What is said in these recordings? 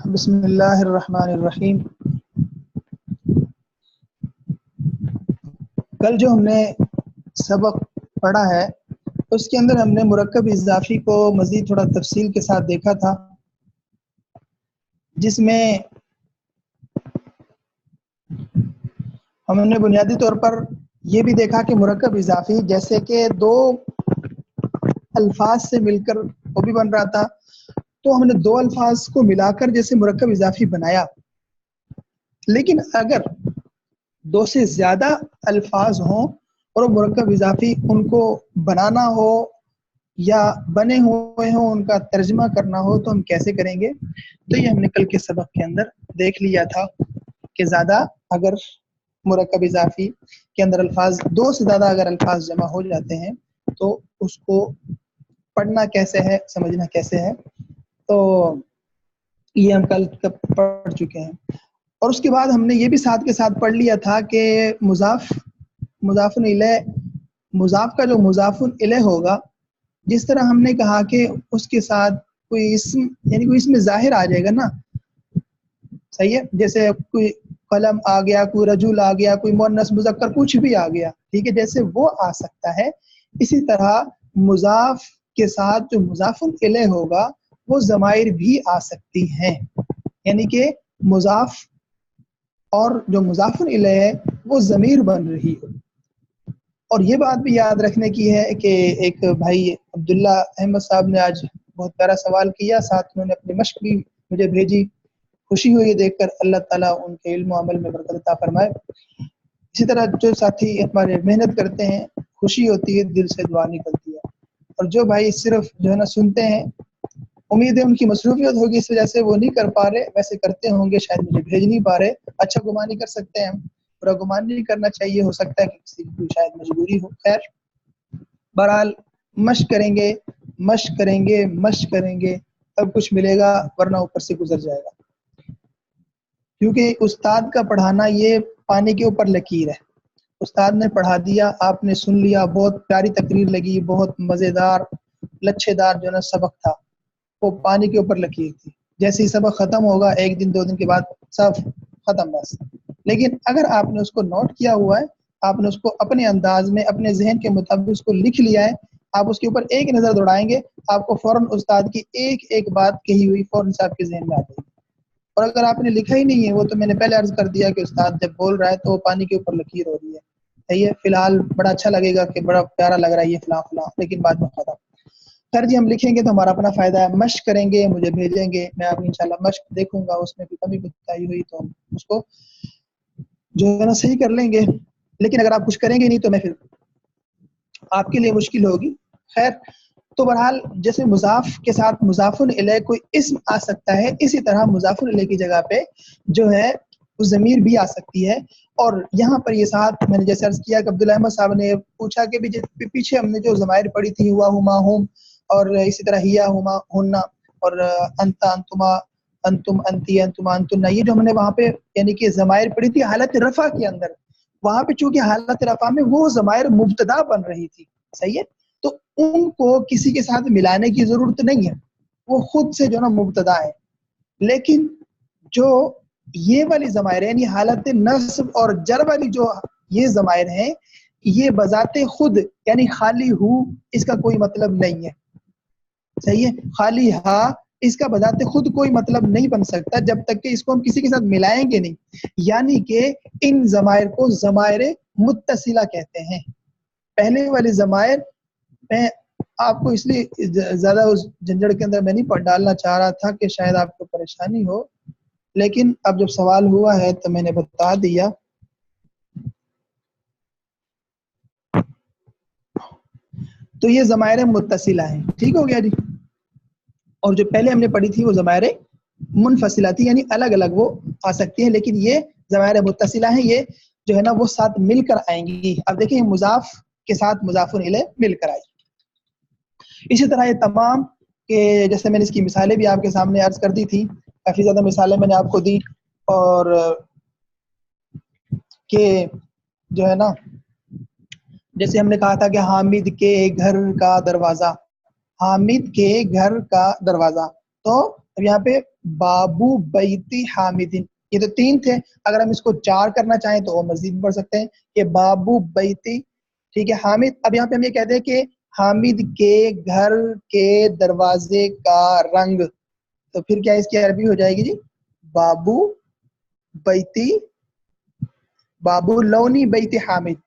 بسم اللہ الرحمن الرحیم۔ کل جو ہم نے سبق پڑھا ہے اس کے اندر ہم نے مرکب اضافی کو مزید تھوڑا تفصیل کے ساتھ دیکھا تھا، جس میں ہم نے بنیادی طور پر یہ بھی دیکھا کہ مرکب اضافی جیسے کہ دو الفاظ سے مل کر وہ بھی بن رہا تھا، تو ہم نے دو الفاظ کو ملا کر جیسے مرکب اضافی بنایا، لیکن اگر دو سے زیادہ الفاظ ہوں اور مرکب اضافی ان کو بنانا ہو یا بنے ہوئے ہوں ان کا ترجمہ کرنا ہو تو ہم کیسے کریں گے؟ تو یہ ہم نے کل کے سبق کے اندر دیکھ لیا تھا کہ زیادہ اگر مرکب اضافی کے اندر الفاظ دو سے زیادہ اگر الفاظ جمع ہو جاتے ہیں تو اس کو پڑھنا کیسے ہے، سمجھنا کیسے ہے، تو یہ ہم کل پڑھ چکے ہیں۔ اور اس کے بعد ہم نے یہ بھی ساتھ کے ساتھ پڑھ لیا تھا کہ مضاف الیہ، مضاف کا جو مضاف الیہ ہوگا، جس طرح ہم نے کہا کہ اس کے ساتھ کوئی اسم یعنی کوئی اسم ظاہر آ جائے گا نا، صحیح ہے، جیسے کوئی قلم آ گیا، کوئی رجل آ گیا، کوئی مؤنث مذکر کچھ بھی آ گیا، ٹھیک ہے، جیسے وہ آ سکتا ہے، اسی طرح مضاف کے ساتھ جو مضاف الیہ ہوگا وہ ضمائر بھی آ سکتی ہیں، یعنی کہ مضاف اور جو مضاف الیہ ہے وہ ضمیر بن رہی ہے۔ اور یہ بات بھی یاد رکھنے کی ہے کہ ایک بھائی عبداللہ احمد صاحب نے آج بہت پیارا سوال کیا، ساتھ انہوں نے اپنی مشق بھی مجھے بھیجی، خوشی ہوئی دیکھ کر، اللہ تعالیٰ ان کے علم و عمل میں برکت عطا فرمائے۔ اسی طرح جو ساتھی ہمارے محنت کرتے ہیں، خوشی ہوتی ہے، دل سے دعا نکلتی ہے، اور جو بھائی صرف جو ہے نا سنتے ہیں، امید ہے ان کی مصروفیت ہوگی اس وجہ سے وہ نہیں کر پا رہے، ویسے کرتے ہوں گے، شاید مجھے بھیج نہیں پا رہے، اچھا گمان نہیں کر سکتے ہیں ہم، برا گمان نہیں کرنا چاہیے، ہو سکتا ہے کہ کسی کی شاید مجبوری ہو، خیر بہرحال مشق کریں گے تب کچھ ملے گا، ورنہ اوپر سے گزر جائے گا، کیونکہ استاد کا پڑھانا یہ پانی کے اوپر لکیر ہے، استاد نے پڑھا دیا، آپ نے سن لیا، بہت پیاری تقریر لگی، بہت مزیدار لچھے دار جو نا سبق تھا، وہ پانی کے اوپر لکیر تھی، جیسے ہی سبق ختم ہوگا ایک دن دو دن کے بعد سب ختم بس، لیکن اگر آپ نے اس کو نوٹ کیا ہوا ہے، آپ نے اس کو اپنے انداز میں اپنے ذہن کے مطابق اس کو لکھ لیا ہے، آپ اس کے اوپر ایک نظر دوڑائیں گے، آپ کو فوراً استاد کی ایک ایک بات کہی ہوئی فوراً سے آپ کے ذہن میں آ جائے گی۔ اور اگر آپ نے لکھا ہی نہیں ہے، وہ تو میں نے پہلے عرض کر دیا کہ استاد جب بول رہا ہے تو وہ پانی کے اوپر لکیر ہو رہی ہے، صحیح ہے، فی الحال بڑا اچھا لگے گا کہ بڑا پیارا لگ رہا ہے یہ فلاں فلاں، لیکن بعد میں ختم۔ خیر جی، ہم لکھیں گے تو ہمارا اپنا فائدہ ہے، مشق کریں گے، مجھے بھیجیں گے، میں آپ انشاءاللہ مشق دیکھوں گا، اس میں کوئی کمی کوتاہی ہوئی تو ہم اس کو جو ہے نا صحیح کر لیں گے، لیکن اگر آپ کچھ کریں گے نہیں تو میں پھر آپ کے لیے مشکل ہوگی۔ خیر، تو بہرحال جیسے مضاف کے ساتھ مضاف الیہ کوئی اسم آ سکتا ہے، اسی طرح مضاف الیہ کی جگہ پہ جو ہے وہ ضمیر بھی آ سکتی ہے۔ اور یہاں پر یہ ساتھ میں نے جیسے عرض کیا کہ عبداللہ احمد صاحب نے پوچھا کہ پیچھے ہم نے جو ضمائر پڑھی تھی، ہوا ہما ہم، اور اسی طرح ہیا ہما ہننا، اور انتا انتما انتم انتی انتما انتن، یہ جو ہم نے وہاں پہ یعنی کہ ضمائر پڑھی تھی حالت رفع کے اندر، وہاں پہ چونکہ حالت رفع میں وہ ضمائر مبتدا بن رہی تھی، صحیح ہے، تو ان کو کسی کے ساتھ ملانے کی ضرورت نہیں ہے، وہ خود سے جو نا مبتدا ہے، لیکن جو یہ والی ضمائر یعنی حالت نصب اور جر والی جو یہ ضمائر ہیں، یہ بذات خود یعنی خالی ہو اس کا کوئی مطلب نہیں ہے، صحیح ہے، خالی ہا اس کا بذات خود کوئی مطلب نہیں بن سکتا جب تک کہ اس کو ہم کسی کے ساتھ ملائیں گے نہیں، یعنی کہ ان ضمائر کو ضمائر متصلہ کہتے ہیں۔ پہلے والی ضمائر میں آپ کو اس لیے زیادہ اس جھنجھڑ کے اندر میں نہیں ڈالنا چاہ رہا تھا کہ شاید آپ کو پریشانی ہو، لیکن اب جب سوال ہوا ہے تو میں نے بتا دیا۔ تو یہ ضمائر متصلہ ہیں، ٹھیک ہو گیا جی، اور جو پہلے ہم نے پڑھی تھی وہ ضمائر منفصلہ تھی، یعنی الگ الگ وہ آ سکتی ہیں، لیکن یہ ضمائر متصلہ ہیں، یہ جو ہے نا وہ ساتھ مل کر آئیں گی۔ اب دیکھیں مضاف کے ساتھ مضاف الیہ مل کر آئی، اسی طرح یہ تمام کہ جیسے میں نے اس کی مثالیں بھی آپ کے سامنے عرض کر دی تھی، کافی زیادہ مثالیں میں نے آپ کو دی، اور کہ جو ہے نا جیسے ہم نے کہا تھا کہ حامد کے گھر کا دروازہ، حامد کے گھر کا دروازہ، تو اب یہاں پہ بابو بیتی حامدین، یہ تو 3 تھے، اگر ہم اس کو 4 کرنا چاہیں تو وہ مزید پڑھ سکتے ہیں کہ بابو بیتی، ٹھیک ہے، حامد. اب یہاں پہ ہم یہ کہتے ہیں کہ حامد کے گھر کے دروازے کا رنگ، تو پھر کیا اس کی عربی ہو جائے گی جی؟ بابو بیتی، بابو لونی بیتی حامد،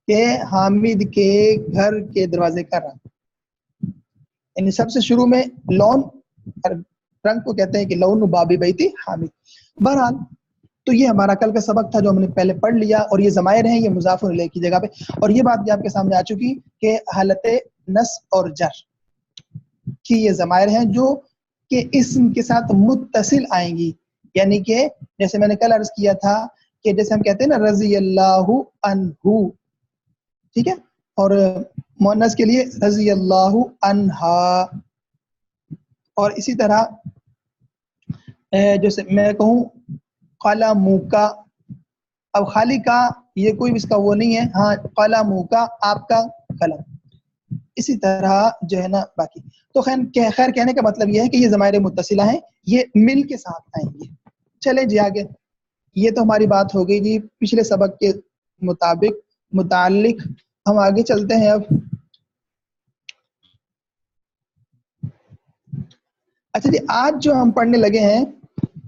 کہ حامد کے گھر کے دروازے کا رنگ. یعنی سب سے شروع میں لون، رنگ کو کہتے ہیں کہ لون بابی بیتی حامد. بہرحال تو یہ ہمارا کل کا سبق تھا جو ہم نے پہلے پڑھ لیا، اور یہ ضمائر ہیں، یہ مضاف الیہ کی جگہ پہ، اور یہ بات بھی آپ کے سامنے آ چکی کہ حالت نصب اور جر کی یہ ضمائر ہیں جو کہ اسم کے ساتھ متصل آئیں گی. یعنی کہ جیسے میں نے کل عرض کیا تھا کہ جیسے ہم کہتے ہیں نا رضی اللہ عنہ، ٹھیک ہے، اور مؤنث کے لیے رضی اللہ عنہا. اور اسی طرح جیسے میں کہوں قلموں کا، اب خالی کا یہ کوئی اس کا وہ نہیں ہے، ہاں قلموں کا آپ کا قلم. اسی طرح جو ہے نا باقی تو خیر کہنے کا مطلب یہ ہے کہ یہ ضمائر متصلہ ہیں، یہ مل کے ساتھ آئیں گے. چلیں جی آگے، یہ تو ہماری بات ہو گئی جی پچھلے سبق کے متعلق. ہم آگے چلتے ہیں. اب اچھا جی، آج جو ہم پڑھنے لگے ہیں،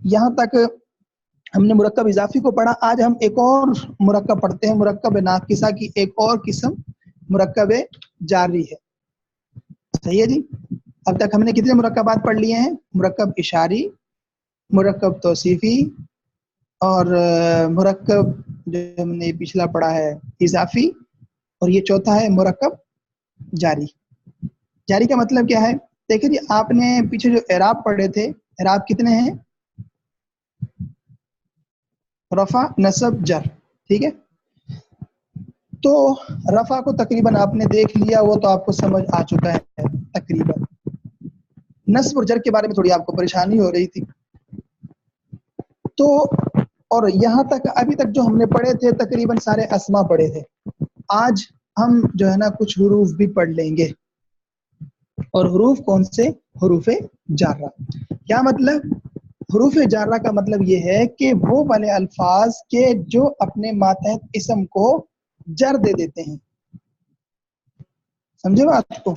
یہاں تک ہم نے مرکب اضافی کو پڑھا، آج ہم ایک اور مرکب پڑھتے ہیں، مرکب ناقصہ کی ایک اور قسم مرکب جاری ہے. صحیح ہے جی. اب تک ہم نے کتنے مرکبات پڑھ لیے ہیں؟ مرکب اشاری، مرکب توصیفی، اور مرکب جو ہم نے پچھلا پڑھا ہے اضافی، اور یہ چوتھا ہے مرکب جاری. جاری کا مطلب کیا ہے؟ دیکھیں جی، آپ نے پیچھے جو اعراب پڑھے تھے، اعراب کتنے ہیں؟ رفع، نصب، جر، ٹھیک ہے. تو رفع کو تقریباً آپ نے دیکھ لیا، وہ تو آپ کو سمجھ آ چکا ہے تقریباً. نصب اور جر کے بارے میں تھوڑی آپ کو پریشانی ہو رہی تھی. تو اور یہاں تک ابھی تک جو ہم نے پڑھے تھے تقریباً سارے اسما پڑھے تھے. آج ہم جو ہے نا کچھ حروف بھی پڑھ لیں گے. اور حروف کون سے؟ حروف جارہ. کیا مطلب؟ حروف جارہ کا مطلب یہ ہے کہ وہ والے الفاظ کے جو اپنے ماتحت اسم کو جر دے دیتے ہیں. سمجھے بات کو؟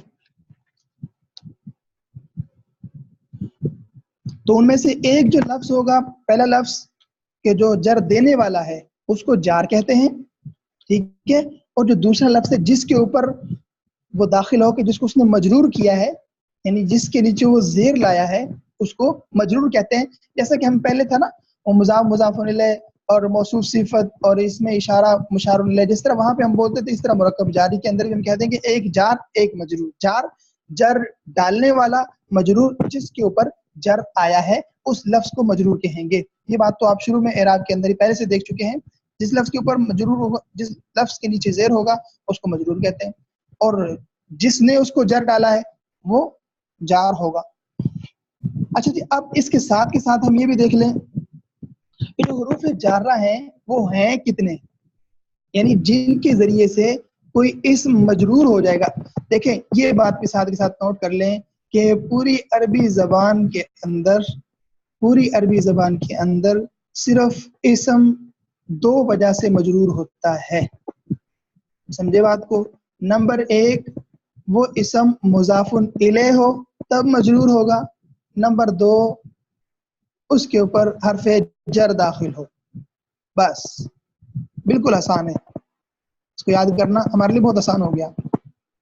تو ان میں سے ایک جو لفظ ہوگا، پہلا لفظ کہ جو جر دینے والا ہے اس کو جار کہتے ہیں، ٹھیک ہے. اور جو دوسرا لفظ ہے جس کے اوپر وہ داخل ہو کے جس کو اس نے مجرور کیا ہے، یعنی جس کے نیچے وہ زیر لایا ہے، اس کو مجرور کہتے ہیں. جیسا کہ ہم پہلے تھا نا، وہ مضاف، مضاف الیہ اور موصوف صفت اور اس میں اشارہ مشار الیہ، جس طرح وہاں پہ ہم بولتے تھے اس طرح مرکب جاری کے اندر بھی ہم کہتے ہیں کہ ایک جار ایک مجرور. جار جر ڈالنے والا، مجرور جس کے اوپر جر آیا ہے اس لفظ کو مجرور کہیں گے. یہ بات تو آپ شروع میں اعراب کے اندر ہی پہلے سے دیکھ چکے ہیں. جس لفظ کے اوپر مجرور ہوگا، جس لفظ کے نیچے زیر ہوگا اس کو مجرور کہتے ہیں، اور جس نے اس کو جر ڈالا ہے وہ جار ہوگا. اچھا جی، اب اس کے ساتھ ہم یہ بھی دیکھ لیں کہ جو حروف جارہ ہیں وہ ہیں کتنے، یعنی جن کے ذریعے سے کوئی اسم مجرور ہو جائے گا. دیکھیں یہ بات کے ساتھ نوٹ کر لیں کہ پوری عربی زبان کے اندر صرف اسم 2 وجہ سے مجرور ہوتا ہے. سمجھے بات کو؟ نمبر 1، وہ اسم مضاف الیہ ہو تب مجرور ہوگا. نمبر 2، اس کے اوپر حرف جر داخل ہو. بس بالکل آسان ہے، اس کو یاد کرنا ہمارے لیے بہت آسان ہو گیا.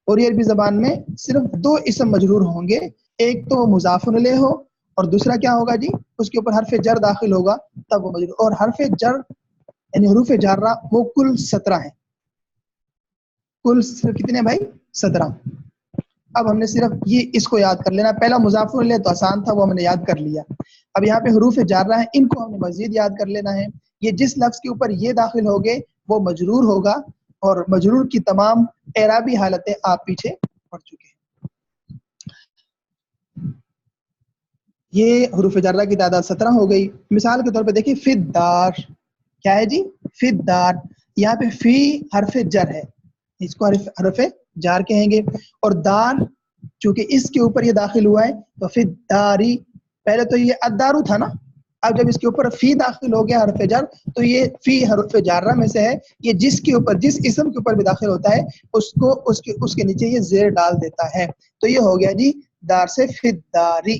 اور یہ عربی زبان میں صرف 2 اسم مجرور ہوں گے، ایک تو مضاف الیہ ہو اور دوسرا کیا ہوگا جی؟ اس کے اوپر حرف جر داخل ہوگا تب وہ مجرور. اور حرف جر یعنی حروف جارہ وہ کل 17 ہیں. کل کتنے بھائی؟ 17. اب ہم نے صرف یہ اس کو یاد کر لینا. پہلا مضاف الیہ تو آسان تھا، وہ ہم نے یاد کر لیا. اب یہاں پہ حروف جارہ ہیں، ان کو ہم نے مزید یاد کر لینا ہے. یہ جس لفظ کے اوپر یہ داخل ہوگے وہ مجرور ہوگا، اور مجرور کی تمام اعرابی حالتیں آپ پیچھے پڑھ چکے ہیں. یہ حروف جارہ کی تعداد 17 ہو گئی. مثال کے طور پہ دیکھیں فی الدار، کیا ہے جی؟ فی الدار. یہاں پہ فی حرف جر ہے، اس کو حرف جار کہیں گے. اور دار چونکہ اس کے اوپر یہ داخل ہوا ہے تو فی الداری پہلے تو یہ الدارو تھا نا، اب جب اس کے اوپر فی داخل ہو گیا حرف جر تو یہ فی حرف جارہ میں سے ہے، یہ جس کے اوپر جس اسم کے اوپر بھی داخل ہوتا ہے اس کو اس کے نیچے یہ زیر ڈال دیتا ہے. تو یہ ہو گیا جی دار سے فی داری.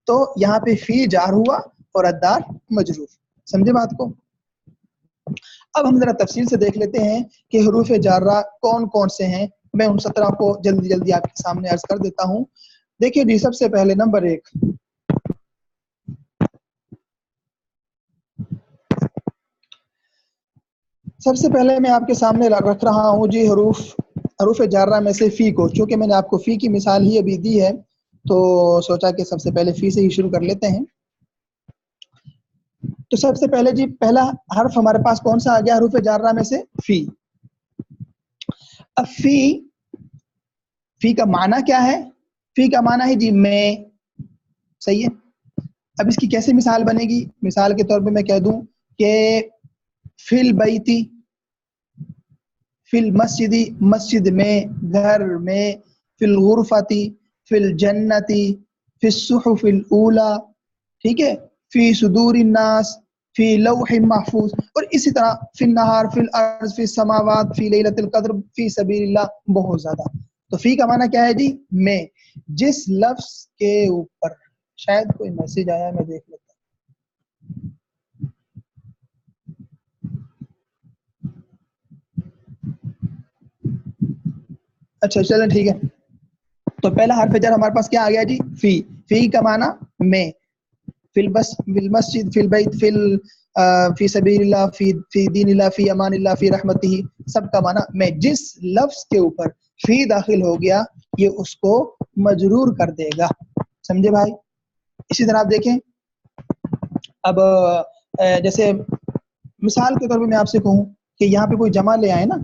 تو یہاں پہ فی جار ہوا اور الدار مجرور. سمجھے بات کو؟ اب ہم ذرا تفصیل سے دیکھ لیتے ہیں کہ حروف جارہ کون کون سے ہیں. میں ان 17 کو جلدی جلدی آپ کے سامنے عرض کر دیتا ہوں. دیکھیے جی، سب سے پہلے نمبر 1، سب سے پہلے میں آپ کے سامنے رکھ رہا ہوں جی حروف جارہ میں سے فی کو. چونکہ میں نے آپ کو فی کی مثال ہی ابھی دی ہے تو سوچا کہ سب سے پہلے فی سے ہی شروع کر لیتے ہیں. تو سب سے پہلے جی پہلا حرف ہمارے پاس کون سا آ گیا حروف جارہ میں سے؟ فی. اب فی کا معنی کیا ہے؟ فی کا معنی ہے جی میں. صحیح ہے. اب اس کی کیسے مثال بنے گی؟ مثال کے طور پہ میں کہہ دوں کہ فی البیتی، فی المسجدی مسجد میں، گھر میں، فی الغرفتی، فی الجنتی، فی الصحف الاولی، ٹھیک ہے، فی صدور الناس، فی لوح محفوظ، اور اسی طرح فی النہار، فی الارض، فی السماوات، فی لیلۃ القدر، فی سبیل اللہ، بہت زیادہ. تو فی کا معنی کیا ہے جی؟ میں. جس لفظ کے اوپر، شاید کوئی میسج آیا میں دیکھ لیتا ہوں. اچھا چلیں ٹھیک ہے. تو پہلا حرف جر ہمارے پاس کیا آ گیا جی؟ فی. فی کا معنی میں. فی المسجد، فی البیت، فی سبیل اللہ، فی دین اللہ، فی امان اللہ، فی رحمتہ، سب کا معنی میں. جس لفظ کے اوپر فی داخل ہو گیا یہ اس کو مجرور کر دے گا. سمجھے بھائی؟ اسی طرح آپ دیکھیں، اب جیسے مثال کے طور پہ میں آپ سے کہوں کہ یہاں پہ کوئی جمع لے آئے نا،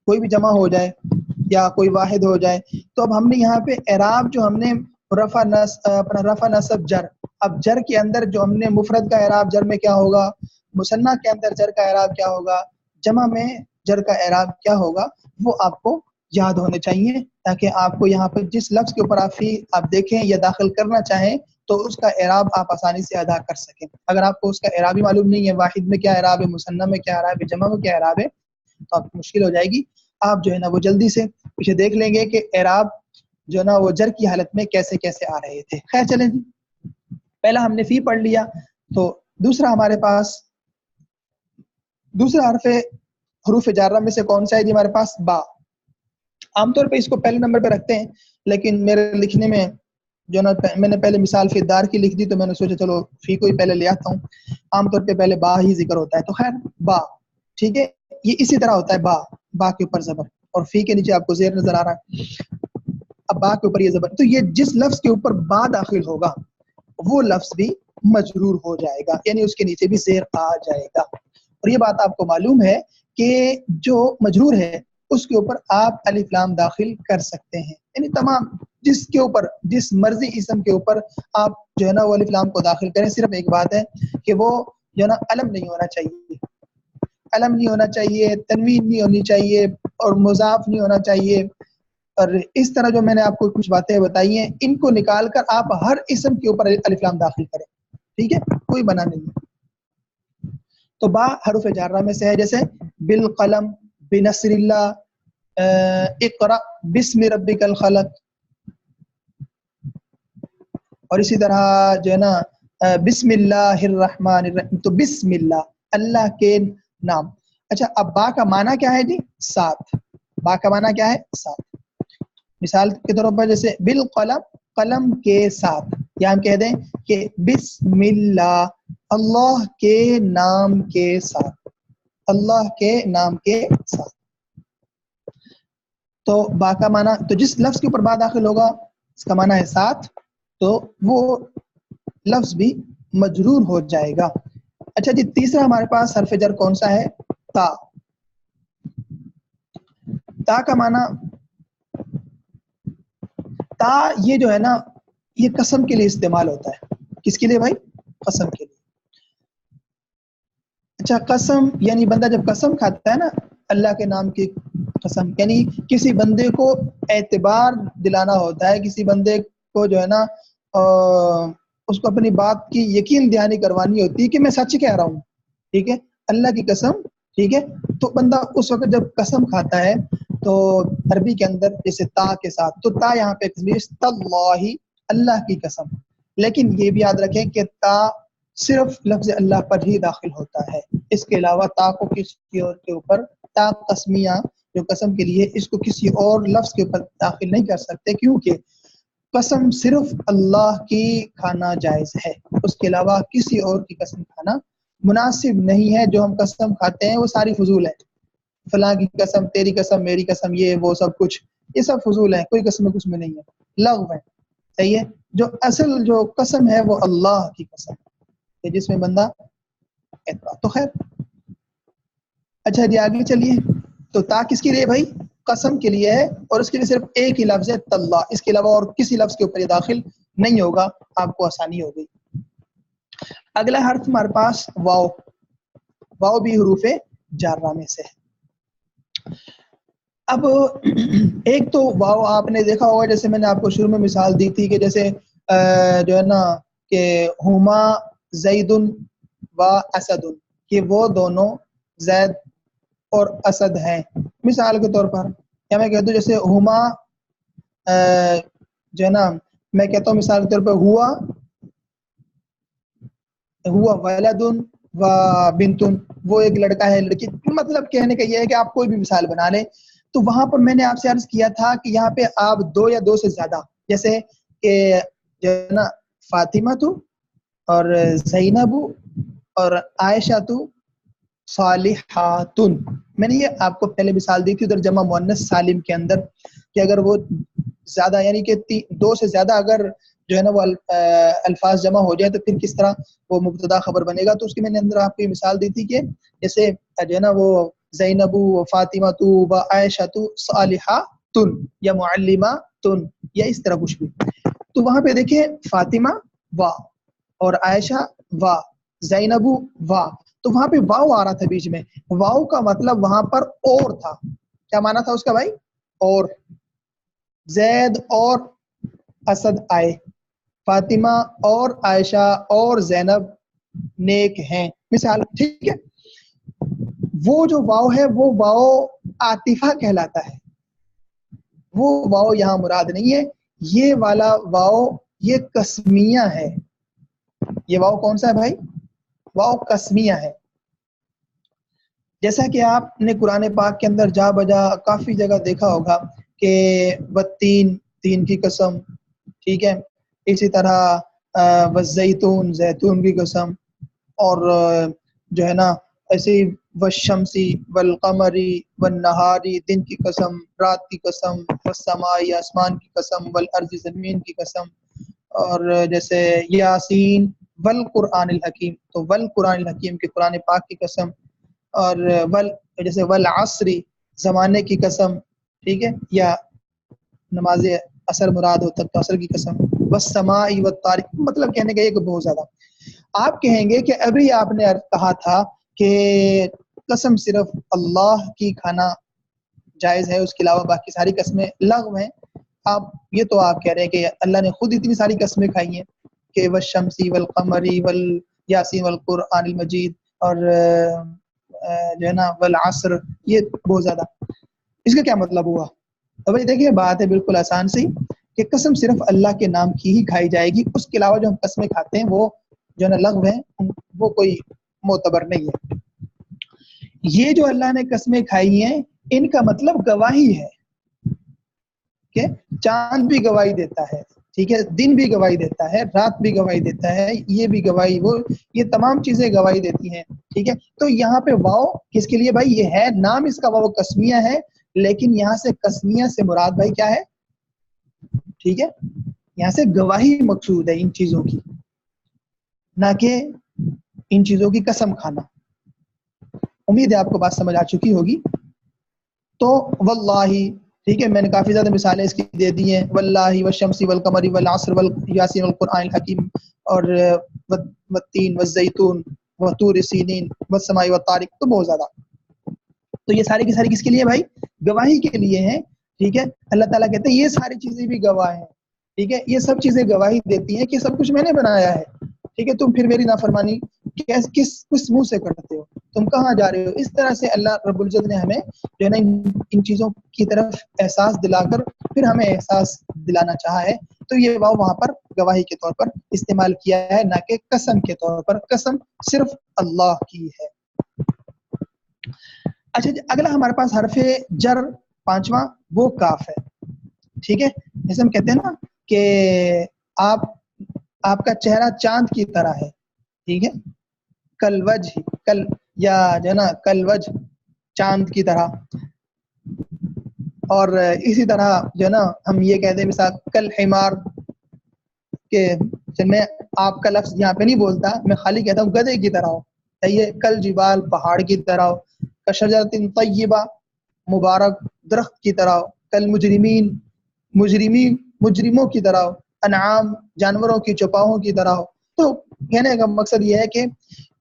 کوئی بھی جمع ہو جائے یا کوئی واحد ہو جائے، تو اب ہم نے یہاں پہ اعراب جو ہم نے رفع نصب جر، اب جر کے اندر جو ہم نے مفرد کا اعراب جر میں کیا ہوگا، مثنیٰ کے اندر جر کا اعراب کیا ہوگا، جمع میں جر کا اعراب کیا ہوگا، وہ آپ کو یاد ہونے چاہیے تاکہ آپ کو یہاں پہ جس لفظ کے اوپر آپ دیکھیں یا داخل کرنا چاہیں تو اس کا اعراب آپ آسانی سے ادا کر سکیں. اگر آپ کو اس کا اعراب ہی معلوم نہیں ہے، واحد میں کیا اعراب ہے، مثنیٰ میں کیا اعراب ہے، جمع میں کیا اعراب ہے، تو آپ کو مشکل ہو جائے گی. آپ جو ہے نا وہ جلدی سے پیچھے دیکھ لیں گے کہ اعراب جو ہے نا وہ جر کی حالت میں کیسے کیسے آ رہے تھے. خیر چلیں جی، پہلا ہم نے فی پڑھ لیا. تو دوسرا ہمارے پاس دوسرا حرف حروف جارہ میں سے کون سا ہے جی؟ ہمارے پاس با. عام طور پہ اس کو پہلے نمبر پہ رکھتے ہیں، لیکن میرے لکھنے میں جو نا میں نے پہلے مثال فی دار کی لکھ دی تو میں نے سوچا چلو فی کو ہی پہلے لے آتا ہوں. عام طور پہ پہلے با ہی ذکر ہوتا ہے. تو خیر با، ٹھیک ہے، یہ اسی طرح ہوتا ہے. با کے اوپر زبر اور فی کے نیچے آپ کو زیر نظر آ رہا ہے. اب با کے اوپر یہ زبر، تو یہ جس لفظ کے اوپر با داخل ہوگا وہ لفظ بھی مجرور ہو جائے گا، یعنی اس کے نیچے بھی زیر آ جائے گا. اور یہ بات آپ کو معلوم ہے کہ جو مجرور ہے اس کے اوپر آپ الف لام داخل کر سکتے ہیں، یعنی تمام جس کے اوپر جس مرضی اسم کے اوپر آپ جو ہے نا وہ الف لام کو داخل کریں. صرف ایک بات ہے کہ وہ جو ہے نا علم نہیں ہونا چاہیے، علم نہیں ہونا چاہیے، تنوین نہیں ہونی چاہیے اور مضاف نہیں ہونا چاہیے. اور اس طرح جو میں نے آپ کو کچھ باتیں بتائی ہیں ان کو نکال کر آپ ہر اسم کے اوپر الف لام داخل کریں، ٹھیک ہے، کوئی منع نہیں ہے. تو با حروف جارہ میں سے ہے، جیسے بالقلم، بنصر اللہ، اقرأ بسم ربک الخلق، اور اسی طرح جو ہے نا بسم اللہ الرحمن الرحیم. تو بسم اللہ، اللہ کے نام. اچھا اب با کا معنی کیا ہے جی؟ ساتھ. با کا معنی کیا ہے؟ ساتھ. مثال کے طور پر جیسے بالقلم، قلم کے ساتھ، یا ہم کہہ دیں کہ بسم اللہ، اللہ کے نام کے ساتھ، اللہ کے نام کے ساتھ. تو با کا معنی، تو جس لفظ کے اوپر با داخل ہوگا اس کا معنی ہے ساتھ، تو وہ لفظ بھی مجرور ہو جائے گا. اچھا جی، تیسرا ہمارے پاس حرف جر کون سا ہے؟ تا. تا کا معنی، تا یہ جو ہے نا یہ قسم کے لیے استعمال ہوتا ہے. کس کے لیے بھائی؟ قسم کے لیے. اچھا قسم یعنی بندہ جب قسم کھاتا ہے نا اللہ کے نام کی قسم، یعنی کسی بندے کو اعتبار دلانا ہوتا ہے، کسی بندے کو جو ہے نا اس کو اپنی بات کی یقین دہانی کروانی ہوتی ہے کہ میں سچ کہہ رہا ہوں، ٹھیک ہے، اللہ کی قسم، ٹھیک ہے. تو بندہ اس وقت جب قسم کھاتا ہے تو عربی کے اندر جیسے تا کے ساتھ، تو تا یہاں پہ تاللہ، اللہ کی قسم. لیکن یہ بھی یاد رکھیں کہ تا صرف لفظ اللہ پر ہی داخل ہوتا ہے، اس کے علاوہ تا کو کسی اور کے اوپر، تا قسمیہ جو قسم کے لیے، اس کو کسی اور لفظ کے اوپر داخل نہیں کر سکتے، کیونکہ قسم صرف اللہ کی کھانا جائز ہے، اس کے علاوہ کسی اور کی قسم کھانا مناسب نہیں ہے. جو ہم قسم کھاتے ہیں وہ ساری فضول ہے، فلاں کی قسم، تیری قسم، میری قسم، یہ وہ سب کچھ، یہ سب فضول ہے، کوئی قسم کچھ میں نہیں ہے، لغو ہے. صحیح ہے. جو اصل جو قسم ہے وہ اللہ کی قسم ہے جس میں بندہ اعتراف. تو خیر، اچھا جی آگے چلیے. تو تا کس کے لیے بھائی؟ قسم کے لیے ہے، اور اس کے لیے صرف ایک ہی لفظ ہے تاللہ، اس کے علاوہ اور کسی لفظ کے اوپر یہ داخل نہیں ہوگا. آپ کو آسانی ہو گئی. اگلا حرف ہمارے پاس واو. واو بھی حروف جارہ میں سے ہے. اب ایک تو واو آپ نے دیکھا ہوگا، جیسے میں نے آپ کو شروع میں مثال دی تھی کہ جیسے جو ہے نا کہ ہما زید و اسد، کہ وہ دونوں زید اور اسد ہیں. مثال کے طور پر یا میں کہتا ہوں جیسے ہما جو ہے نا، میں کہتا ہوں مثال کے طور پر ہوا ولد و بنتن، وہ ایک لڑکا ہے لڑکی. مطلب کہنے کا یہ ہے کہ آپ کوئی بھی مثال بنا لیں. تو وہاں پر میں نے آپ سے عرض کیا تھا کہ یہاں پہ آپ دو یا دو سے زیادہ، جیسے کہ جو ہے نا فاطمہ تو اور زینب اور عائشہ تو صالحاتن، میں نے یہ آپ کو پہلے مثال دی تھی ادھر جمع مؤنث سالم کے اندر، کہ اگر وہ زیادہ یعنی کہ دو سے زیادہ اگر جو ہے نا وہ الفاظ جمع ہو جائے تو پھر کس طرح وہ مبتدا خبر بنے گا. تو اس کی میں نے اندر آپ کو مثال دی تھی کہ جیسے جو ہے نا وہ زینب و فاطمہ تو و عائشہ تو صالحاتن یا معلماتن یا اس طرح کچھ بھی. تو وہاں پہ دیکھیں فاطمہ وا اور عائشہ وا، زینب وا، تو وہاں پہ واو آ رہا تھا بیچ میں. واو کا مطلب وہاں پر اور تھا. کیا مانا تھا اس کا بھائی؟ اور. زید اور اسد آئے، فاطمہ اور عائشہ اور زینب نیک ہیں، مثال. ٹھیک ہے. وہ جو واو ہے وہ واو عاطفہ کہلاتا ہے، وہ واو یہاں مراد نہیں ہے. یہ والا واو یہ قسمیہ ہے. یہ واو کون سا ہے بھائی؟ واو قسمیہ ہے. جیسا کہ آپ نے قرآن پاک کے اندر جا بجا کافی جگہ دیکھا ہوگا کہ والتین، تین کی قسم، ٹھیک ہے. اسی طرح والزیتون، زیتون کی قسم، اور جو ہے نا ایسے والشمسی والقمری والنہاری، دن کی قسم، رات کی قسم، والسماء، آسمان کی قسم، والارض، زمین کی قسم، اور جیسے یاسین والقرآن الحکیم، تو والقرآن الحکیم کے قرآن پاک کی قسم، اور جیسے والعصری، زمانے کی قسم، ٹھیک ہے، یا نماز عصر مراد ہو تب تو عصر کی قسم، والسماء والطارق. مطلب کہنے کا یہ کہ بہت زیادہ. آپ کہیں گے کہ ابھی آپ نے کہا تھا کہ قسم صرف اللہ کی کھانا جائز ہے، اس کے علاوہ باقی ساری قسمیں لغو ہیں. آپ یہ تو آپ کہہ رہے ہیں کہ اللہ نے خود اتنی ساری قسمیں کھائی ہیں کہ والشمسی والقمری والیاسین والقرآن المجید، اور جو ہے نا والعصر، یہ بہت زیادہ. اس کا کیا مطلب ہوا؟ تو بھائی دیکھیے بات ہے بالکل آسان سی کہ قسم صرف اللہ کے نام کی ہی کھائی جائے گی، اس کے علاوہ جو ہم قسمیں کھاتے ہیں وہ جو ہے نا لغو ہیں، وہ کوئی معتبر نہیں ہے. یہ جو اللہ نے قسمیں کھائی ہیں ان کا مطلب گواہی ہے کہ چاند بھی گواہی دیتا ہے، ٹھیک ہے، دن بھی گواہی دیتا ہے، رات بھی گواہی دیتا ہے، یہ بھی گواہی، وہ یہ تمام چیزیں گواہی دیتی ہیں. ٹھیک ہے. تو یہاں پہ واو کس کے لیے بھائی؟ یہ ہے نام اس کا واو قسمیہ ہے، لیکن یہاں سے قسمیہ سے مراد بھائی کیا ہے؟ ٹھیک ہے، یہاں سے گواہی مقصود ہے ان چیزوں کی، نہ کہ ان چیزوں کی قسم کھانا. امید ہے آپ کو بات سمجھ آ چکی ہوگی. تو واللہ، ٹھیک ہے، میں نے کافی زیادہ مثالیں اس کی دے دی ہیں، واللہ والشمس والقمر والعصر والیاسین والقرآن الحکیم، اور والتین والزیتون وطور سینین والسماء والطارق، تو بہت زیادہ. تو یہ ساری کی ساری کس کے لیے بھائی؟ گواہی کے لیے ہیں. ٹھیک ہے. اللہ تعالیٰ کہتے ہیں یہ ساری چیزیں بھی گواہ ہیں. ٹھیک ہے، یہ سب چیزیں گواہی دیتی ہیں کہ سب کچھ میں نے بنایا ہے، ٹھیک ہے، تم پھر میری نافرمانی کس منہ سے کرتے ہو، تم کہاں جا رہے ہو. اس طرح سے اللہ رب العزت نے ہمیں جو ہے نا ان چیزوں کی طرف احساس دلا کر پھر ہمیں احساس دلانا چاہا ہے. تو یہ واو وہاں پر گواہی کے طور پر استعمال کیا ہے، نہ کہ قسم کے طور پر. قسم صرف اللہ کی ہے. اچھا جی، اگلا ہمارے پاس حرف جر پانچواں وہ کاف ہے. ٹھیک ہے، جیسے ہم کہتے ہیں نا کہ آپ کا چہرہ چاند کی طرح ہے. ٹھیک ہے، کل وجہ، کل یا جو ہے نا کل وجہ چاند کی طرح. اور اسی طرح جو ہے نا ہم یہ کہتے ہیں مثال کل حمار، کہ میں آپ کا لفظ یہاں پہ نہیں بولتا، میں خالی کہتا ہوں گدھے کی طرح ہو. یہ کل جبال پہاڑ کی طرح ہو. کشجرۃ طیبہ مبارک درخت کی طرح ہو. کل مجرموں کی طرح ہو. انعام جانوروں کی چوپاہوں کی طرح ہو. تو کہنے کا مقصد یہ ہے کہ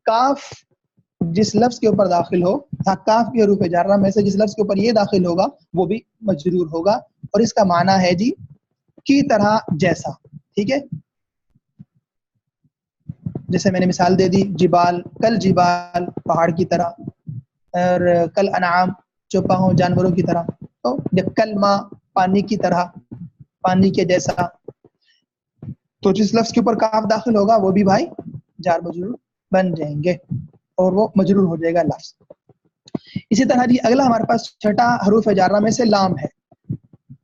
کاف جس لفظ کے اوپر داخل ہو، کاف کے حروف جارہ میں سے جس لفظ کے اوپر یہ داخل ہوگا وہ بھی مجرور ہوگا. اور اس کا معنی ہے جی کی طرح، جیسا. ٹھیک ہے، جیسے میں نے مثال دے دی جبال، کل جبال پہاڑ کی طرح، اور کل انعام چوپاہوں جانوروں کی طرح. تو کل ماء پانی کی طرح، پانی کے جیسا. تو جس لفظ کے اوپر کاف داخل ہوگا وہ بھی بھائی جار مجرور بن جائیں گے اور وہ مجرور ہو جائے گا لفظ. اسی طرح جی اگلا ہمارے پاس چھٹا حروف جارہ میں سے لام ہے.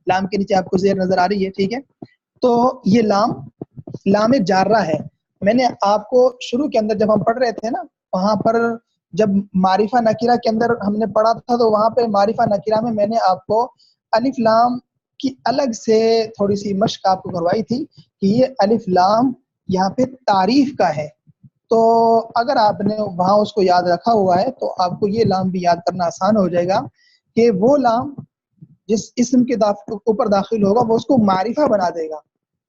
لام کے نیچے آپ کو زیر نظر آ رہی ہے. ٹھیک ہے، تو یہ لام جارہ ہے. میں نے آپ کو شروع کے اندر جب ہم پڑھ رہے تھے نا، وہاں پر جب معرفہ نکرہ کے اندر ہم نے پڑھا تھا، تو وہاں پہ معرفہ نکرہ میں نے آپ کو الف لام کی الگ سے تھوڑی سی مشق آپ کو کروائی تھی کہ یہ الف لام یہاں پہ تعریف کا ہے. تو اگر آپ نے وہاں اس کو یاد رکھا ہوا ہے تو آپ کو یہ لام بھی یاد کرنا آسان ہو جائے گا کہ وہ لام جس اسم کے اوپر داخل ہوگا وہ اس کو معرفہ بنا دے گا.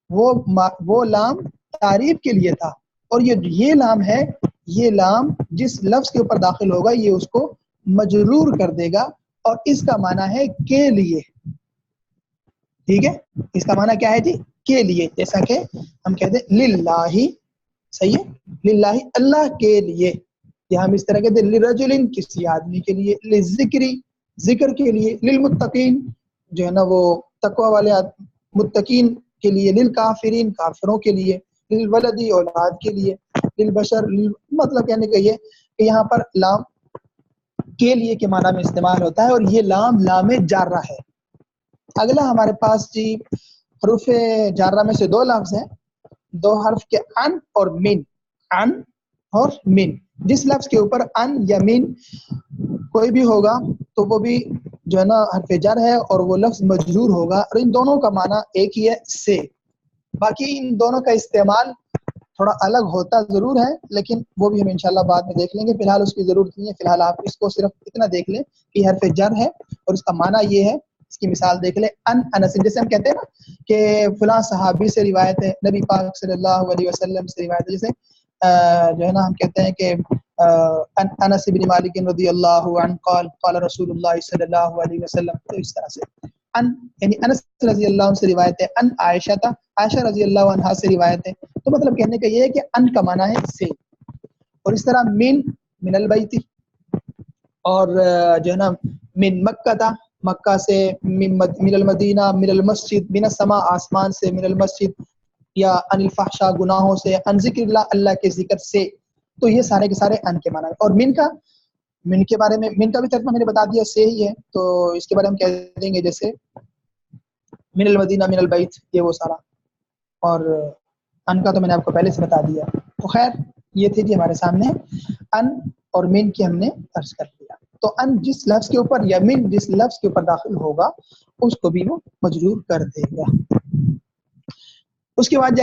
وہ لام تعریف کے لیے تھا، اور یہ لام ہے، یہ لام جس لفظ کے اوپر داخل ہوگا یہ اس کو مجرور کر دے گا، اور اس کا معنی ہے کے لیے. ٹھیک ہے، اس کا معنی کیا ہے جی کے لیے. جیسا کہ ہم کہتے ہیں للہ، صحیح ہے، للہ اللہ کے لیے. یا ہم اس طرح کہتے ہیں لرجل کسی آدمی کے لیے، للذکر ذکر کے لیے، للمتقین جو ہے نا وہ تقوی والے متقین کے لیے، للکافرین کافروں کے لیے، للولدی اولاد کے لیے، للبشر مطلب کہنے کا یہ کہ یہاں پر لام کے لیے کے معنی میں استعمال ہوتا ہے، اور یہ لام جارہ ہے. اگلا ہمارے پاس جی حروف جارہ میں سے دو لفظ ہیں، دو حرف کے ان اور من. ان اور من، جس لفظ کے اوپر ان یا من کوئی بھی ہوگا تو وہ بھی جو ہے نا حرف جر ہے اور وہ لفظ مجرور ہوگا. اور ان دونوں کا معنی ایک ہی ہے سے. باقی ان دونوں کا استعمال تھوڑا الگ ہوتا ضرور ہے، لیکن وہ بھی ہم انشاءاللہ بعد میں دیکھ لیں گے. فی الحال اس کی ضرورت نہیں ہے. فی الحال آپ اس کو صرف اتنا دیکھ لیں کہ یہ حرف جر ہے اور اس کا معنی یہ ہے. اس کی مثال دیکھ لیں، انس، جیسے ہم کہتے ہیں نا کہ فلاں صحابی سے روایت ہے، نبی پاک صلی اللہ علیہ وسلم سے روایت ہے. جیسے جو ہے نا ہم کہتے ہیں کہ انس بن مالک رضی اللہ عنہ قال قال رسول اللہ صلی اللہ علیہ وسلم. تو اس طرح سے یعنی انس رضی اللہ عنہ سے روایت ہے، ان عائشہ رضی اللہ عنہا سے روایت ہے. تو مطلب کہنے کا یہ ہے کہ ان کا معنی ہے سے. اور اس طرح من البیت، اور جو ہے نا من مکہ تھا، مکہ سے، من المدینہ، من المسجد، من السماء آسمان سے، من المسجد، یا ان الفحشاء گناہوں سے، ان ذکر اللہ اللہ کے ذکر سے. تو یہ سارے کے سارے ان کے معنی. اور من کے بارے میں من کا بھی ترجمہ میں نے بتا دیا سے ہی ہے، تو اس کے بارے میں کہہ دیں گے جیسے من المدینہ من البیت، یہ وہ سارا. اور ان کا تو میں نے آپ کو پہلے سے بتا دیا. تو خیر یہ تھی جی ہمارے سامنے ان اور من کی ہم نے عرض کر دیا. تو ان جس لفظ کے اوپر یا من جس لفظ کے اوپر داخل ہوگا اس کو بھی وہ مجرور کر دے گا. اس کے بعد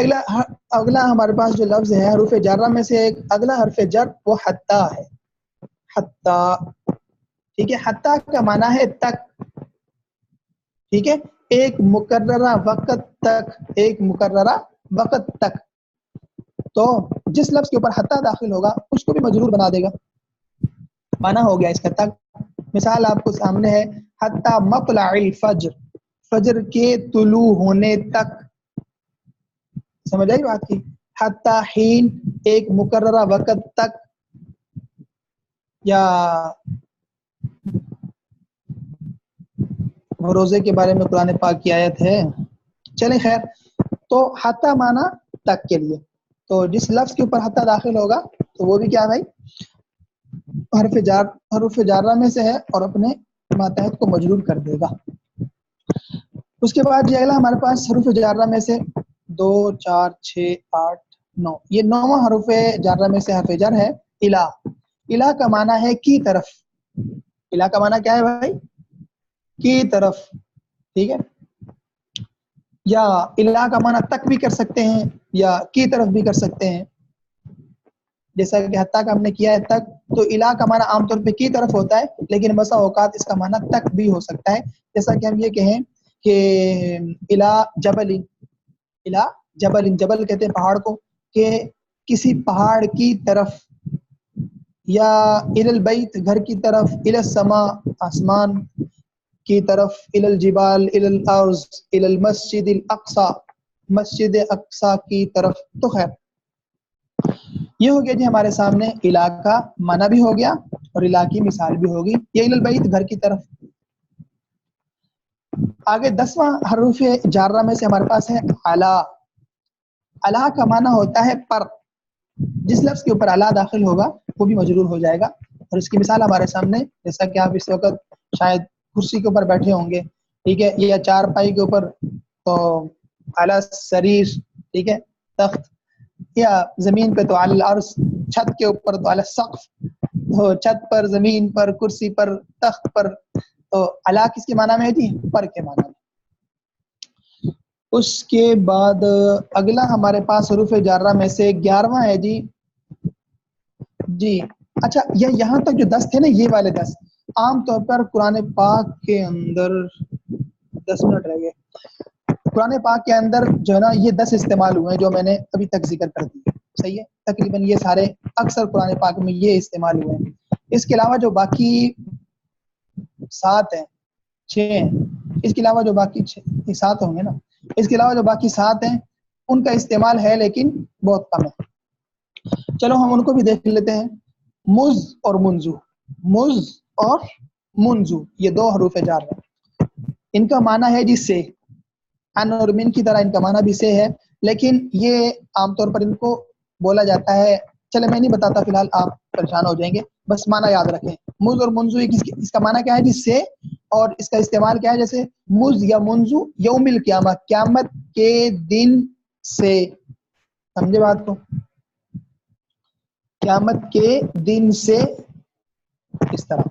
اگلا ہمارے پاس جو لفظ ہے حروف جارہ میں سے ایک اگلا حرف جر وہ حتی ہے. حتی، ٹھیک ہے، حتی کا معنی ہے تک. ٹھیک ہے، ایک مقررہ وقت تک، ایک مقررہ وقت تک. تو جس لفظ کے اوپر حتی داخل ہوگا اس کو بھی مجرور بنا دے گا. معنی ہو گیا اس کا تک. مثال آپ کو سامنے ہے حتی مطلع الفجر، فجر کے طلوع ہونے تک. سمجھ آئی بات کی؟ حتی حین ایک مقررہ وقت تک، یا روزے کے بارے میں قرآن پاک کی آیت ہے. چلیں خیر، تو حتی مانا تک کے لیے، تو جس لفظ کے اوپر حتی داخل ہوگا تو وہ بھی کیا بھائی حروف جارہ میں سے ہے اور اپنے ماتحت کو مجرور کر دے گا. اس کے بعد یہ اگلا ہمارے پاس حروف جارہ میں سے 2 4 6 8 9، یہ 9واں حروف جارہ میں سے حرف جر ہے الہ. الہ کا معنی ہے کی طرف. الہ کا معنی کیا ہے بھائی؟ کی طرف. ٹھیک ہے، یا الہ کا معنی تک بھی کر سکتے ہیں یا کی طرف بھی کر سکتے ہیں. جیسا کہ حتیٰ کا ہم نے کیا ہے تک، تو الہ کا معنی عام طور پہ کی طرف ہوتا ہے، لیکن بسا اوقات اس کا معنی تک بھی ہو سکتا ہے. جیسا کہ ہم یہ کہیں کہ الہ جبل، الہ جبل، جبل کہتے ہیں پہاڑ کو، کہ کسی پہاڑ کی طرف، یا الی البیت گھر کی طرف، الی السماء آسمان کی طرف، الی الجبال، الی الارض، الی المسجد الاقصی مسجد اقصی کی طرف. تو خیر یہ ہو گیا جی ہمارے سامنے الہ کا معنی بھی ہو گیا اور الہ کی مثال بھی ہوگی. یہ الی البیت گھر کی طرف. آگے 10واں حروف جارہ میں سے ہمارے پاس ہے علی. علی کا معنی ہوتا ہے پر. جس لفظ کے اوپر علی داخل ہوگا وہ بھی مجرور ہو جائے گا. اور اس کی مثال ہمارے سامنے، جیسا کہ آپ اس وقت شاید کرسی کے اوپر بیٹھے ہوں گے، ٹھیک ہے، یا چارپائی کے اوپر، تو علی سریر، ٹھیک ہے، تخت، یا زمین پہ تو علی الارض، چھت کے اوپر تو علی السقف، تو چھت پر، زمین پر، کرسی پر، تخت پر. تو علی کس کے معنی میں ہے جی؟ پر کے معنی میں. اس کے بعد اگلا ہمارے پاس حروف جارہ میں سے 11واں ہے جی اچھا، یہاں تک جو 10 تھے نا، یہ والے 10 عام طور پر قرآن پاک کے اندر 10 منٹ رہ گئے. قرآن پاک کے اندر جو ہے نا یہ 10 استعمال ہوئے ہیں جو میں نے ابھی تک ذکر کر دی. صحیح ہے، تقریباً یہ سارے اکثر قرآن پاک میں یہ استعمال ہوئے ہیں. اس کے علاوہ جو باقی 7 ہیں، 6 ہیں، اس کے علاوہ جو باقی 7 ہوں گے نا، اس کے علاوہ جو باقی 7 ہیں ان کا استعمال ہے لیکن بہت کم ہے. چلو ہم ان کو بھی دیکھ لیتے ہیں. مز اور منزو، مز اور منزو یہ 2 حروف جار ہیں. ان کا معنی ہے جی سے. ان اور من کی طرح ان کا معنی بھی سے ہے، لیکن یہ عام طور پر ان کو بولا جاتا ہے. چلے میں نہیں بتاتا فی الحال، آپ پریشان ہو جائیں گے، بس معنی یاد رکھیں. مز اور منزو اس کا معنی کیا ہے جس سے، اور اس کا استعمال کیا ہے. جیسے مز یا منزو یوم القیامہ، قیامت کے دن سے. سمجھے بات کو؟ قیامت کے دن سے، اس طرح.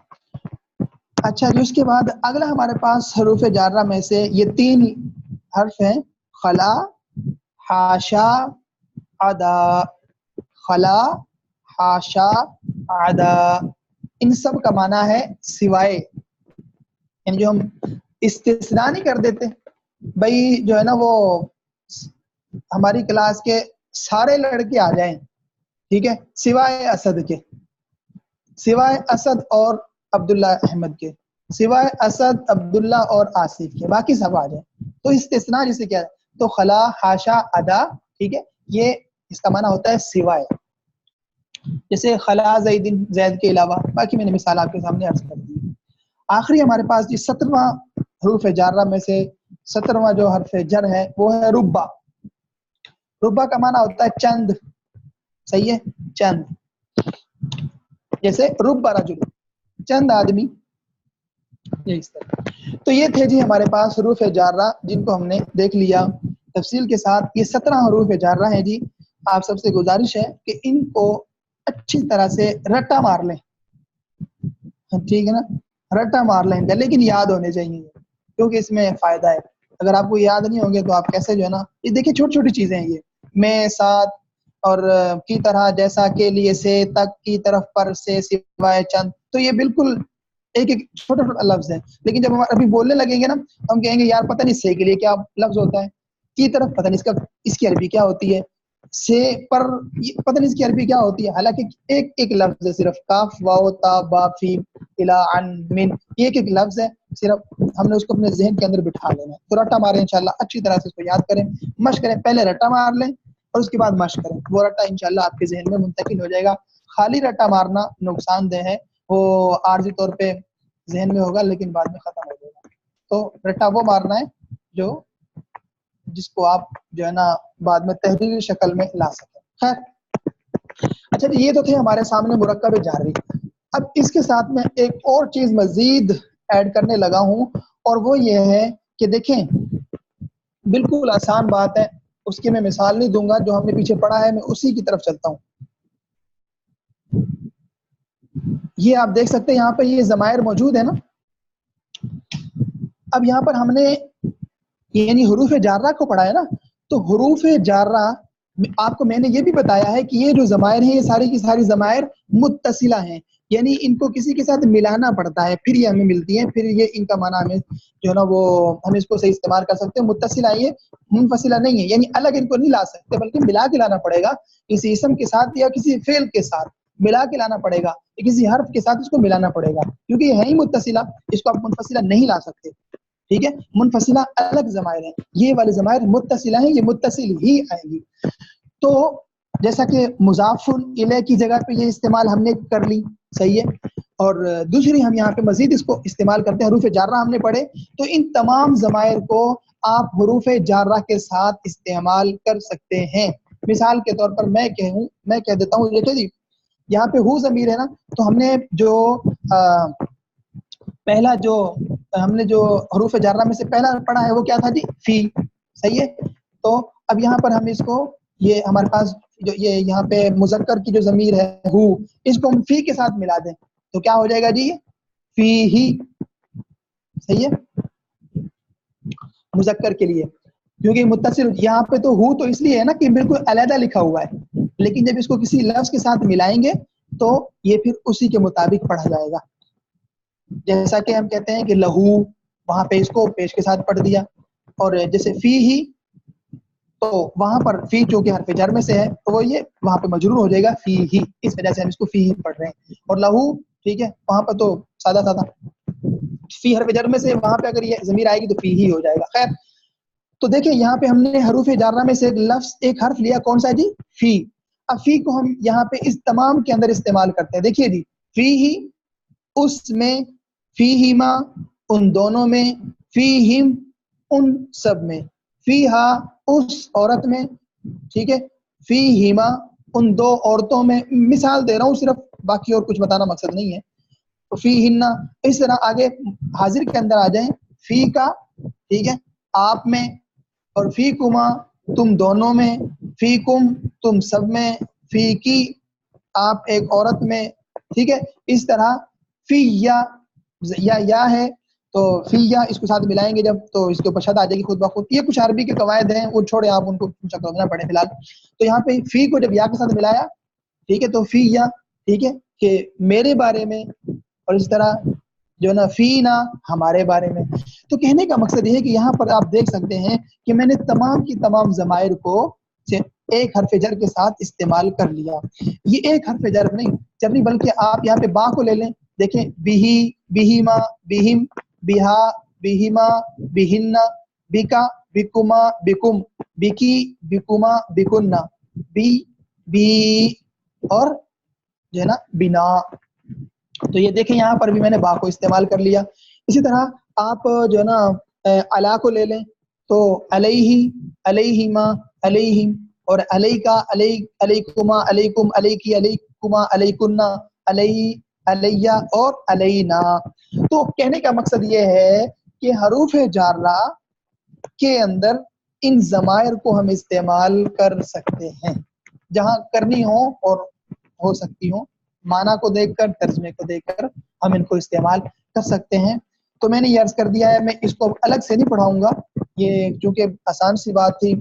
اچھا جی، اس کے بعد اگلا ہمارے پاس حروف جارہ میں سے یہ 3 حرف ہیں، خلا، حاشا، عدا. خلا، حاشا، عدا، ان سب کا معنی ہے سوائے. یعنی جو ہم استثناء نہیں کر دیتے بھائی، جو ہے نا وہ ہماری کلاس کے سارے لڑکے آ جائیں، ٹھیک ہے، سوائے اسد کے، سوائے اسد اور عبداللہ احمد کے، سوائے اسد، عبداللہ اور آصف کے، باقی سب آ جائیں. تو استثناء جسے کیا ہے، تو خلا، حاشا، عدا، ٹھیک ہے، یہ اس کا معنی ہوتا ہے سوائے. جیسے خلا زیدن، زید کے علاوہ، باقی میں نے مثال آپ کے سامنے عرض کر دی. آخری ہمارے پاس جی 17واں حروف جارہ میں سے 17واں جو حرف جر ہے وہ ہے ربا. ربا کا معنی ہوتا ہے چند. صحیح ہے، چند. جیسے ربا رجل، چند آدمی، یہ اس طرح. تو یہ تھے جی ہمارے پاس حروف جارہ جن کو ہم نے دیکھ لیا تفصیل کے ساتھ. یہ 17 حروف جارہ ہیں جی. آپ سب سے گزارش ہے کہ ان کو اچھی طرح سے رٹا مار لیں، ٹھیک ہے نا، رٹا مار لیں گے، لیکن یاد ہونے چاہیے کیونکہ اس میں فائدہ ہے. اگر آپ کو یاد نہیں ہوں گے تو آپ کیسے جو ہے نا، یہ دیکھیں چھوٹی چھوٹی چیزیں ہیں، یہ میں، ساتھ، اور کی طرح، جیسا، کے لیے، سے، تک، کی طرف، پر، سے، سوائے، چند. تو یہ بالکل ایک ایک چھوٹا چھوٹا لفظ ہے، لیکن جب ہم ابھی بولنے لگیں گے نا ہم کہیں گے یار پتہ نہیں سے کے لیے کیا لفظ ہوتا ہے، کی طرف پتہ نہیں اس کی عربی کیا ہوتی ہے، سے پر پتہ نہیں اس کی عربی کیا ہوتی ہے. حالانکہ ایک ایک لفظ ہے، صرف کاف، واو، تا، با، فیم، الا، عن، من، یہ ایک ایک لفظ ہے، صرف ہم نے اس کو اپنے ذہن کے اندر بٹھا لینا ہے. تو رٹا ماریں انشاءاللہ، اچھی طرح سے اس کو یاد کریں، مشق کریں. پہلے رٹا مار لیں، اور اس کے بعد مشق کریں. وہ رٹا انشاءاللہ آپ کے ذہن میں منتقل ہو جائے گا. خالی رٹا مارنا نقصان دہ ہے، وہ عارضی طور پہ ذہن میں ہوگا لیکن بعد میں ختم ہو جائے گا. تو رٹا وہ مارنا ہے جس کو آپ جو ہے نا بعد میں تحریری شکل میں لا سکیں. خیر اچھا جی، یہ تو تھے ہمارے سامنے مرکب جاری. اب اس کے ساتھ میں ایک اور چیز مزید ایڈ کرنے لگا ہوں، اور وہ یہ ہے کہ دیکھیں بالکل آسان بات ہے، اس کی میں مثال نہیں دوں گا، جو ہم نے پیچھے پڑھا ہے میں اسی کی طرف چلتا ہوں. یہ آپ دیکھ سکتے ہیں یہاں پہ یہ ضمائر موجود ہے نا. اب یہاں پر ہم نے یعنی حروف جارہ کو پڑھا ہے نا، تو حروف جارہ آپ کو میں نے یہ بھی بتایا ہے کہ یہ جو ضمائر ہیں یہ ساری کی ساری ضمائر متصلہ ہیں، یعنی ان کو کسی کے ساتھ ملانا پڑتا ہے پھر یہ ہمیں ملتی ہیں، پھر یہ ان کا معنی ہمیں جو ہے نا وہ ہم اس کو صحیح استعمال کر سکتے ہیں. متصلہ یہ منفصلہ نہیں ہے، یعنی الگ ان کو نہیں لا سکتے بلکہ ملا کے لانا پڑے گا کسی اسم کے ساتھ یا کسی فعل کے ساتھ ملا کے لانا پڑے گا، کسی حرف کے ساتھ اس کو ملانا پڑے گا، کیونکہ یہ ہے ہی متصلہ، اس کو آپ منفصلہ نہیں لا سکتے. ٹھیک ہے، منفصلہ الگ ضمائر ہیں، یہ والے ضمائر متصلہ ہیں، یہ متصل ہی آئیں گی. تو جیسا کہ مضاف الیہ کی جگہ پہ یہ استعمال ہم نے کر لی، صحیح ہے. اور دوسری ہم یہاں پہ مزید اس کو استعمال کرتے ہیں، حروف جارہ ہم نے پڑھے، تو ان تمام ضمائر کو آپ حروف جارہ کے ساتھ استعمال کر سکتے ہیں. مثال کے طور پر میں کہہ دیتا ہوں، دیکھیں جی یہاں پہ ہو ضمیر ہے نا، تو ہم نے جو پہلا جو ہم نے جو حروف جارہ میں سے پہلا پڑھا ہے وہ کیا تھا جی؟ فی. صحیح ہے. تو اب یہاں پر ہم اس کو یہ ہمارے پاس جو یہ یہاں پہ مذکر کی جو ضمیر ہے ہو، اس کو ہم فی کے ساتھ ملا دیں تو کیا ہو جائے گا جی؟ فی ہی. صحیح ہے، مذکر کے لیے، کیونکہ متصل یہاں پہ تو ہو تو اس لیے ہے نا کہ بالکل علیحدہ لکھا ہوا ہے، لیکن جب اس کو کسی لفظ کے ساتھ ملائیں گے تو یہ پھر اسی کے مطابق پڑھا جائے گا. جیسا کہ ہم کہتے ہیں کہ لہو، وہاں پہ اس کو پیش کے ساتھ پڑھ دیا. اور جیسے فی ہی، تو وہاں پر فی چونکہ حرف جر میں سے ہے تو وہ یہ وہاں پہ مجرور ہو جائے گا فی ہی، اس وجہ سے ہم اس کو فی ہی پڑھ رہے ہیں. اور لہو ٹھیک ہے، وہاں پہ تو سادہ فی حرف جر میں سے، وہاں پہ اگر یہ ضمیر آئے گی تو فی ہی ہو جائے گا. خیر تو دیکھیں یہاں پہ ہم نے حروف جارہ میں سے ایک لفظ ایک حرف لیا، کون سا جی؟ فی. اب فی کو ہم یہاں پہ اس تمام کے اندر استعمال کرتے ہیں. دیکھیے جی، فی ہی اس میں، فی ہما ان دونوں میں، فی ہم ان سب میں، فی ہا اس عورت میں، ٹھیک ہے، فی ہما ان دو عورتوں میں. مثال دے رہا ہوں صرف، باقی اور کچھ بتانا مقصد نہیں ہے. فی ہننا، اس طرح آگے حاضر کے اندر آ جائیں، فی کا ٹھیک ہے آپ میں، اور فی کما تم دونوں میں، فی کم تم سب میں، فی کی آپ ایک عورت میں. ٹھیک ہے، اس طرح فی یا ہے تو فی یا اس کے ساتھ ملائیں گے جب تو اس کے اوپر شد آ جائے گی خود بخود. یہ کچھ عربی کے قواعد ہیں، وہ چھوڑیں آپ ان کو سمجھنا پڑے فی الحال. تو یہاں پہ فی کو جب یا کے ساتھ ملایا ٹھیک ہے تو فی یا ٹھیک ہے کہ میرے بارے میں، اور اس طرح جو نا فی نا ہمارے بارے میں. تو کہنے کا مقصد یہ ہے کہ یہاں پر آپ دیکھ سکتے ہیں کہ میں نے تمام کی تمام ضمائر کو ایک حرف جر کے ساتھ استعمال کر لیا. یہ ایک حرف جر نہیں بلکہ آپ یہاں پہ با کو لے لیں. دیکھیں بیہی، بیہیما، بیہم، بیہا، بیہیما، بیہننا، بیکا، بیکما، بیکم، بیکی، بیکما، بیکننا، بی اور جو ہے نا بنا. تو یہ دیکھیں یہاں پر بھی میں نے با کو استعمال کر لیا. اسی طرح آپ جو ہے نا علا کو لے لیں تو علیہ، علیہما، علیہم، اور علیکا، علیکما، علیکم، علیکی، علیکما، علیکننا، علیہ، علیہ اور علینا. تو کہنے کا مقصد یہ ہے کہ حروف جارہ کے اندر ان ضمائر کو ہم استعمال کر سکتے ہیں جہاں کرنی ہو اور ہو سکتی ہوں، معنی کو دیکھ کر، ترجمے کو دیکھ کر ہم ان کو استعمال کر سکتے ہیں. تو میں نے یہ عرض کر دیا ہے، میں اس کو الگ سے نہیں پڑھاؤں گا، یہ چونکہ آسان سی بات تھی.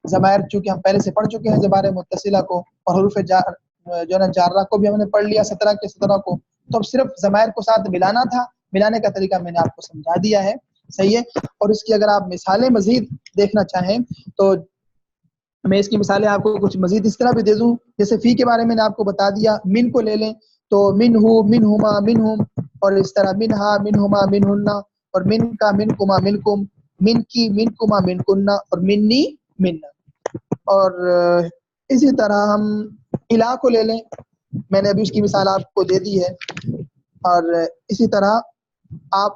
ضمائر چونکہ ہم پہلے سے پڑھ چکے ہیں ضمائر متصلہ کو، اور حروف جو ہے جارہ کو بھی ہم نے پڑھ لیا 17 کے 17 کو. تو اب صرف ضمائر کو ساتھ ملانا تھا، ملانے کا طریقہ میں نے آپ کو سمجھا دیا ہے. صحیح ہے. اور اس کی اگر آپ مثالیں مزید دیکھنا چاہیں تو میں اس کی مثالیں آپ کو کچھ مزید اس طرح بھی دے دوں. جیسے فی کے بارے میں نے آپ کو بتا دیا. من کو لے لیں تو من ہو، من ہما، من ہم، اور اس طرح من ہا، من ہما، من ہننا، اور من کا، من کما، من کم، من کی، من کما، من کننا، اور منی، مننا. اور اسی طرح ہم الہ کو لے لیں، میں نے ابھی اس کی مثال آپ کو دے دی ہے، اور اسی طرح آپ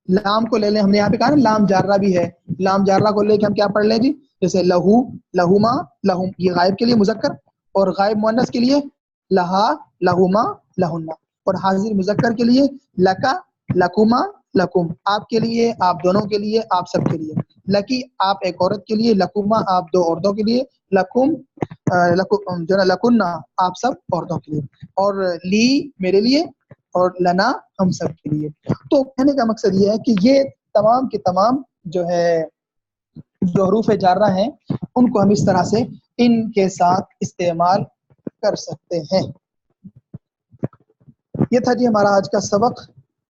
لام کو لے لیں، ہم نے یہاں پہ کہا نا لام جارہ بھی ہے، لام جارہ کو لے کے ہم کیا پڑھ لیں جی، جیسے لہو، لہما، لہم، یہ غائب کے لیے مذکر، اور غائب مؤنث کے لیے لہا، لہما، لہن، اور حاضر مذکر کے لیے لکا، لکما، لکم، آپ کے لیے، آپ دونوں کے لیے، آپ سب کے لیے، لکی آپ ایک عورت کے لیے، لکما آپ دو عورتوں کے لیے، لکم جو نا لکنہ آپ سب عورتوں کے لیے، اور لی میرے لیے، اور لنا ہم سب کے لیے۔ تو کہنے کا مقصد یہ ہے کہ یہ تمام کے تمام جو ہے جو حروف جارہ ہیں ان کو ہم اس طرح سے ان کے ساتھ استعمال کر سکتے ہیں۔ یہ تھا جی ہمارا آج کا سبق،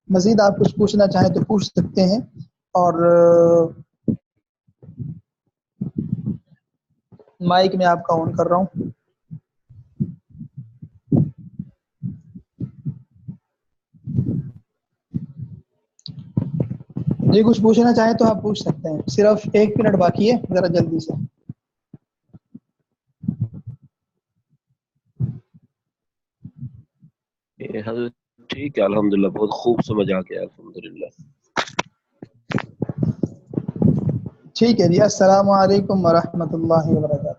مزید آپ کچھ پوچھنا چاہیں تو پوچھ سکتے ہیں، اور مائک میں آپ کا آن کر رہا ہوں۔ جی کچھ پوچھنا چاہیں تو آپ پوچھ سکتے ہیں، صرف 1 منٹ باقی ہے، ذرا جلدی سے۔ حضرت ٹھیک ہے، الحمدللہ بہت خوب سمجھ آ گیا، الحمدللہ۔ ٹھیک ہے جی، السلام علیکم ورحمۃ اللہ وبرکاتہ۔